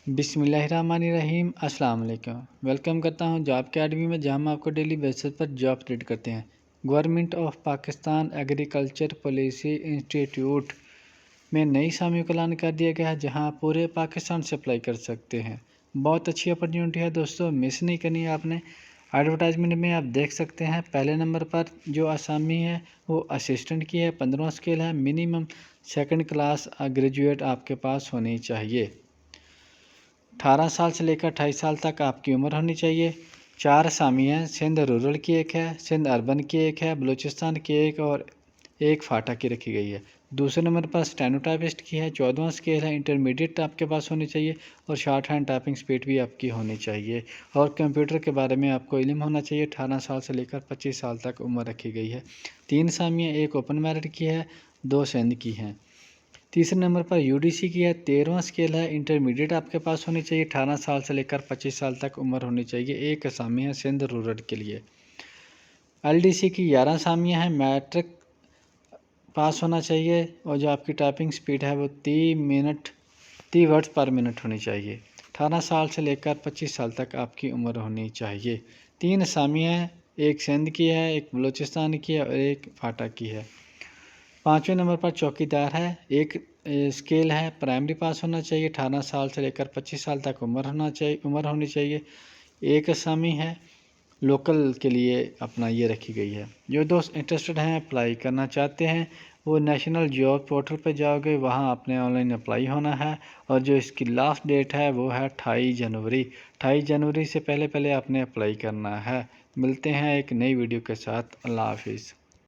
بسم اللہ الرحمن الرحیم۔ السلام علیکم۔ ویلکم کرتا ہوں جاب اکیڈمی میں، جہاں ہم آپ کو ڈیلی بیسس پر جاب اپڈیٹ کرتے ہیں۔ Government of Pakistan agriculture policy institute میں نئی اسامیوں کا اعلان کر دیا گیا ہے، جہاں آپ پورے پاکستان سے اپلائی کر سکتے ہیں۔ بہت اچھی اپرچونٹی ہے دوستوں، مس نہیں کرنی ہے آپ نے۔ ایڈورٹائزمنٹ میں آپ دیکھ سکتے ہیں پہلے نمبر پر جو اسامی ہے وہ اسسٹنٹ کی ہے، 15واں اسکیل ہے، منیمم سیکنڈ کلاس گریجویٹ آپ کے پاس ہونی چاہیے۔ 18 سال سے لے کر 28 سال تک آپ کی عمر ہونی چاہیے۔ 4 اسامی ہیں، سندھ رورل کی ایک ہے، سندھ اربن کی ایک ہے، بلوچستان کی ایک اور ایک فاٹا کی رکھی گئی ہے۔ دوسرے نمبر پر اسٹینوٹائپسٹ کی ہے، 14واں اسکیل ہے، انٹرمیڈیٹ آپ کے پاس ہونی چاہیے اور شارٹ ہینڈ ٹائپنگ سپیڈ بھی آپ کی ہونی چاہیے اور کمپیوٹر کے بارے میں آپ کو علم ہونا چاہیے۔ 18 سال سے لے کر 25 سال تک عمر رکھی گئی ہے۔ 3 اسامیاں، ایک اوپن میرٹ کی ہے، 2 سندھ کی ہیں۔ تیسرے نمبر پر UDC کی ہے، 13واں اسکیل ہے، انٹرمیڈیٹ آپ کے پاس ہونی چاہیے، 18 سال سے لے کر 25 سال تک عمر ہونی چاہیے، ایک اسامی ہے سندھ رورل کے لیے۔ LDC کی 11 اسامیاں ہیں، میٹرک پاس ہونا چاہیے اور جو آپ کی ٹائپنگ سپیڈ ہے وہ 30 ورڈز پر منٹ ہونی چاہیے۔ 18 سال سے لے کر 25 سال تک آپ کی عمر ہونی چاہیے۔ 3 اسامیاں ہیں، ایک سندھ کی ہے، ایک بلوچستان کی ہے اور ایک فاٹا کی ہے۔ 5ویں نمبر پر چوکیدار ہے، ایک اسکیل ہے، پرائمری پاس ہونا چاہیے، 18 سال سے لے کر 25 سال تک عمر ہونی چاہیے، ایک اسامی ہے، لوکل کے لیے اپنا یہ رکھی گئی ہے۔ جو دوست انٹرسٹڈ ہیں، اپلائی کرنا چاہتے ہیں، وہ نیشنل جاب پورٹل پہ جاؤ گے، وہاں اپنے آن لائن اپلائی ہونا ہے اور جو اس کی لاسٹ ڈیٹ ہے وہ ہے 28 جنوری۔ 28 جنوری سے پہلے آپ نے اپلائی کرنا ہے۔ ملتے ہیں ایک نئی ویڈیو کے ساتھ۔ اللہ حافظ۔